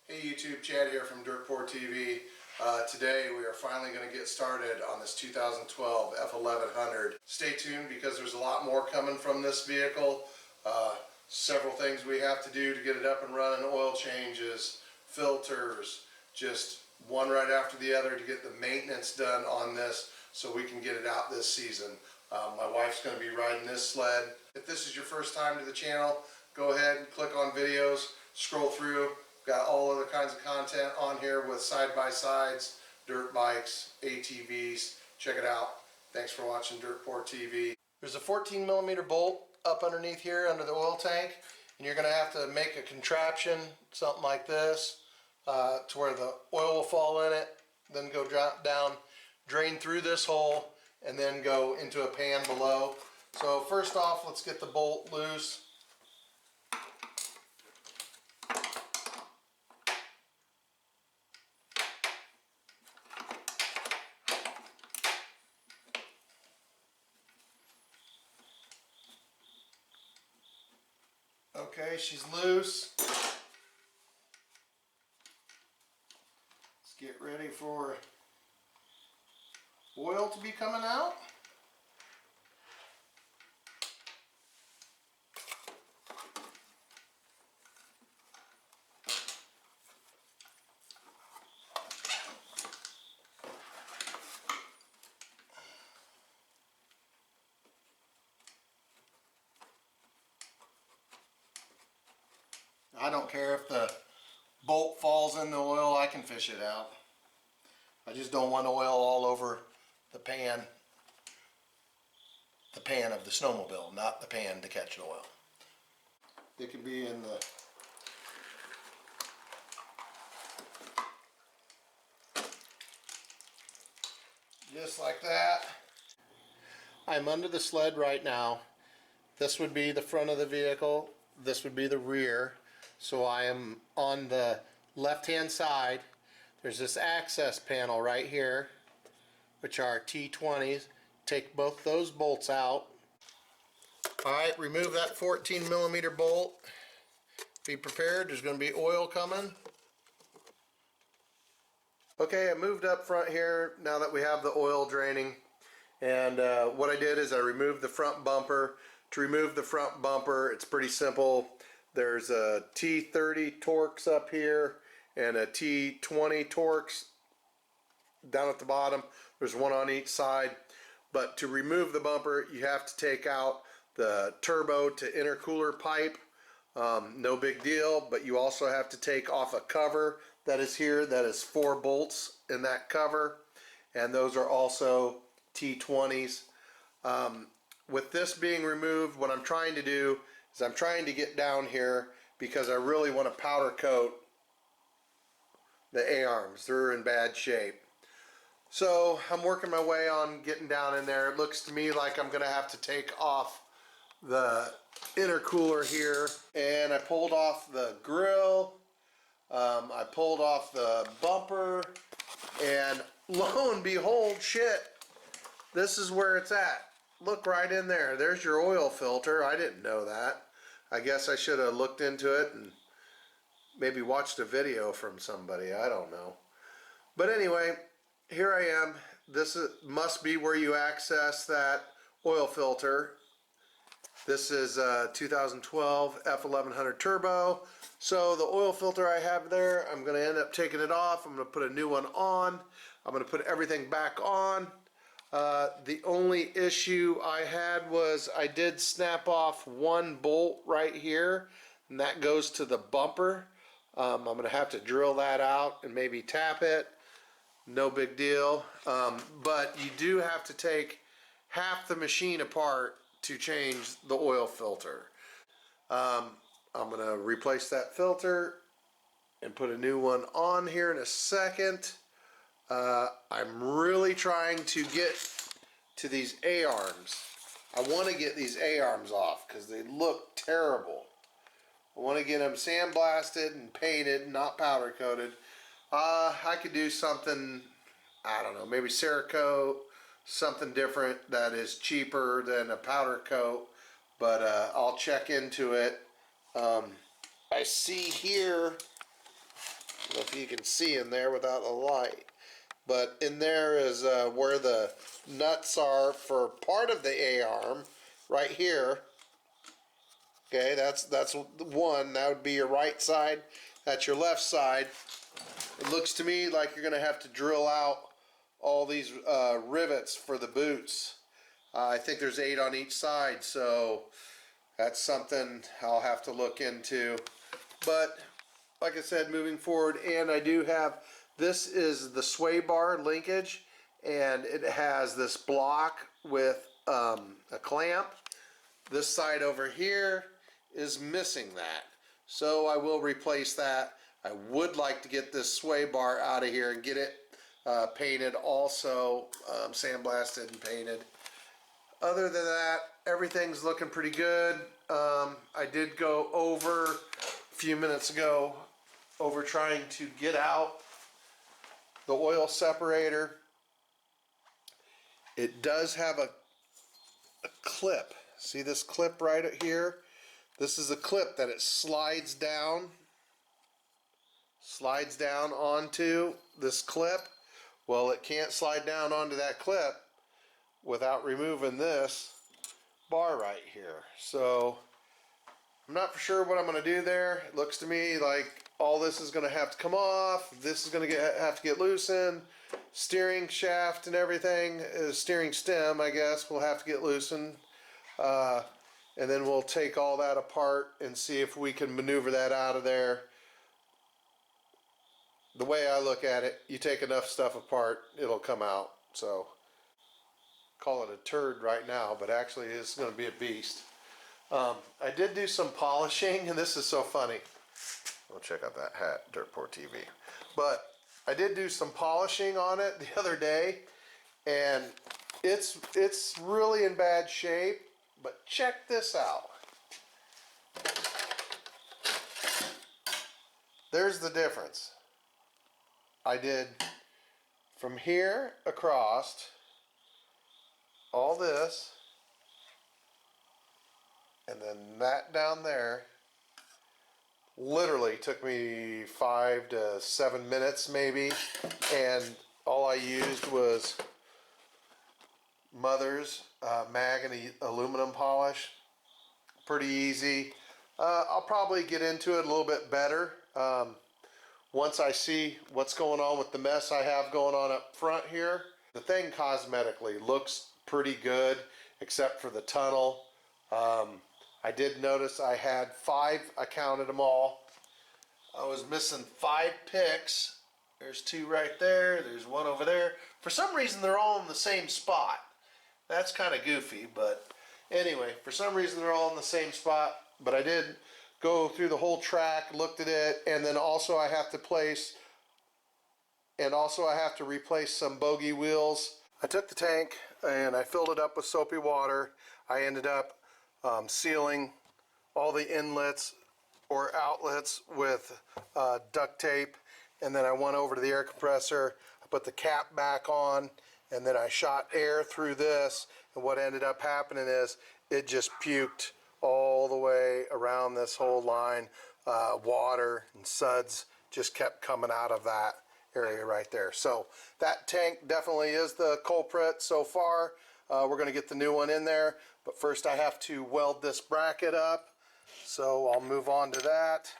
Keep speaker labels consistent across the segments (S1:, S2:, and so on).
S1: Hey YouTube, Chad here from Dirt Poor TV. Today we are finally going to get started on this 2012 F1100. Stay tuned because there's a lot more coming from this vehicle. Several things we have to do to get it up and running, oil changes, filters, just one right after the other to get the maintenance done on this so we can get it out this season. My wife's going to be riding this sled. If this is your first time to the channel, go ahead and click on videos, scroll through. Got all other kinds of content on here with side-by-sides, dirt bikes, ATVs. Check it out. Thanks for watching Dirt Poor TV. There's a 14mm bolt up underneath here under the oil tank, and you're going to have to make a contraption, something like this, to where the oil will fall in it, then go drop down, drain through this hole, and then go into a pan below. So first off, let's get the bolt loose. Okay, she's loose. Let's get ready for oil to be coming out. I don't care if the bolt falls in the oil, I can fish it out. I just don't want oil all over the pan of the snowmobile, not the pan to catch the oil. It can be in the just like that. I'm under the sled right now. This would be the front of the vehicle, this would be the rear. So I am on the left-hand side. There's this access panel right here, which are T20s. Take both those bolts out. Alright, remove that 14mm bolt. Be prepared, there's going to be oil coming. Okay, I moved up front here now that we have the oil draining. And what I did is I removed the front bumper. To remove the front bumper, it's pretty simple. There's a T30 Torx up here and a T20 Torx down at the bottom. There's one on each side. But to remove the bumper, you have to take out the turbo to intercooler pipe. No big deal, but you also have to take off a cover that is here. That is 4 bolts in that cover. And those are also T20s. With this being removed, what I'm trying to do is I'm trying to get down here because I really want to powder coat the A-arms. They're in bad shape. So I'm working my way on getting down in there. It looks to me like I'm going to have to take off the intercooler here. And I pulled off the grill. I pulled off the bumper. And lo and behold, shit, this is where it's at. Look right in there. There's your oil filter. I didn't know that. I guess I should have looked into it and maybe watched a video from somebody. I don't know. But anyway, here I am. This must be where you access that oil filter. This is 2012 F1100 Turbo. So the oil filter I have there, I'm going to end up taking it off. I'm going to put a new one on. I'm going to put everything back on. The only issue I had was I did snap off one bolt right here, and that goes to the bumper. I'm going to have to drill that out and maybe tap it. No big deal. But you do have to take half the machine apart to change the oil filter. I'm going to replace that filter and put a new one on here in a second. I'm really trying to get to these A-arms. I want to get these A-arms off because they look terrible. I want to get them sandblasted and painted, not powder coated. I could do something, I don't know, maybe Cerakote, something different that is cheaper than a powder coat, but I'll check into it. I see here if you can see in there without a light. But in there is where the nuts are for part of the A-arm, right here. Okay, that's one. That would be your right side. That's your left side. It looks to me like you're going to have to drill out all these rivets for the boots. I think there's 8 on each side, so that's something I'll have to look into. But like I said, moving forward, and I do have, this is the sway bar linkage, and it has this block with a clamp. This side over here is missing that, so I will replace that. I would like to get this sway bar out of here and get it painted also, sandblasted and painted. Other than that, everything's looking pretty good. I did go over a few minutes ago over trying to get out the oil separator. It does have a clip. See this clip right here? This is a clip that it slides down onto this clip. Well, it can't slide down onto that clip without removing this bar right here. So I'm not for sure what I'm going to do there. It looks to me like all this is going to have to come off. This is going to have to get loosened. Steering shaft and everything, steering stem, I guess, will have to get loosened. And then we'll take all that apart and see if we can maneuver that out of there. The way I look at it, you take enough stuff apart, it'll come out. So call it a turd right now, but actually it's going to be a beast. I did do some polishing, and this is so funny. We'll check out that hat, Dirtpoor TV. But I did do some polishing on it the other day, and it's really in bad shape. But check this out. There's the difference. I did from here across all this, and then that down there. Literally took me 5 to 7 minutes maybe, and all I used was Mother's mag and aluminum polish. Pretty easy. I'll probably get into it a little bit better once I see what's going on with the mess I have going on up front here. The thing cosmetically looks pretty good except for the tunnel. I did notice I had 5, I counted them all. I was missing 5 picks. There's 2 right there, there's 1 over there. For some reason they're all in the same spot. That's kind of goofy, but anyway, for some reason they're all in the same spot. But I did go through the whole track, looked at it, and then also I have to replace some bogey wheels. I took the tank and I filled it up with soapy water. I ended up sealing all the inlets or outlets with duct tape, and then I went over to the air compressor, I put the cap back on, and then I shot air through this, and what ended up happening is it just puked all the way around this whole line. Water and suds just kept coming out of that area right there. So that tank definitely is the culprit so far. We're going to get the new one in there, but first I have to weld this bracket up, so I'll move on to that.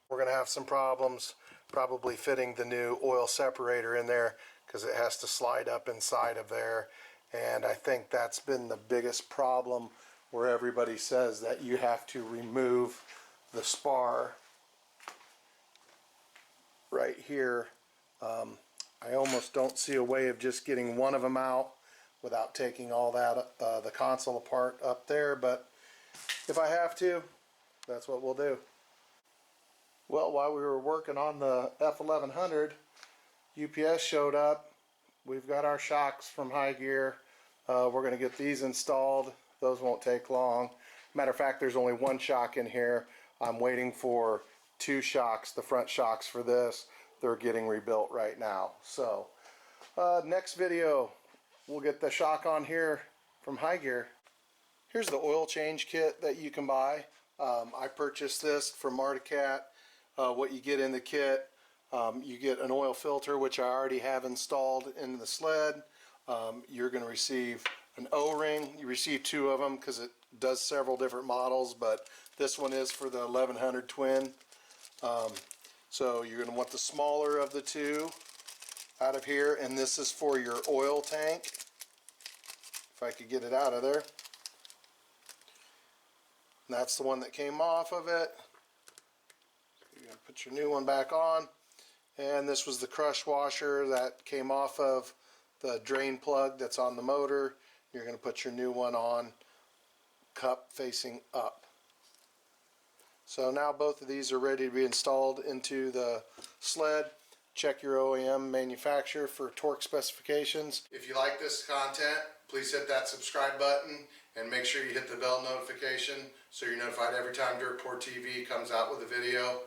S1: We're going to have some problems probably fitting the new oil separator in there because it has to slide up inside of there, and I think that's been the biggest problem, where everybody says that you have to remove the spar right here. I almost don't see a way of just getting one of them out without taking all that the console apart up there, but if I have to, that's what we'll do. Well, while we were working on the F1100, UPS showed up. We've got our shocks from High Gear. We're going to get these installed. Those won't take long. Matter of fact, there's only 1 shock in here. I'm waiting for 2 shocks, the front shocks for this. They're getting rebuilt right now. So next video, we'll get the shock on here from High Gear. Here's the oil change kit that you can buy. I purchased this from Marticat. What you get in the kit, You get an oil filter, which I already have installed in the sled. You're going to receive an O-ring. You receive two of them because it does several different models, but this one is for the 1100 twin. So you're going to want the smaller of the two out of here, and this is for your oil tank. If I could get it out of there. And that's the one that came off of it. You're going to put your new one back on. And this was the crush washer that came off of the drain plug that's on the motor. You're going to put your new one on, cup facing up. So now both of these are ready to be installed into the sled. Check your OEM manufacturer for torque specifications. If you like this content, please hit that subscribe button and make sure you hit the bell notification so you're notified every time Dirt Poor TV comes out with a video.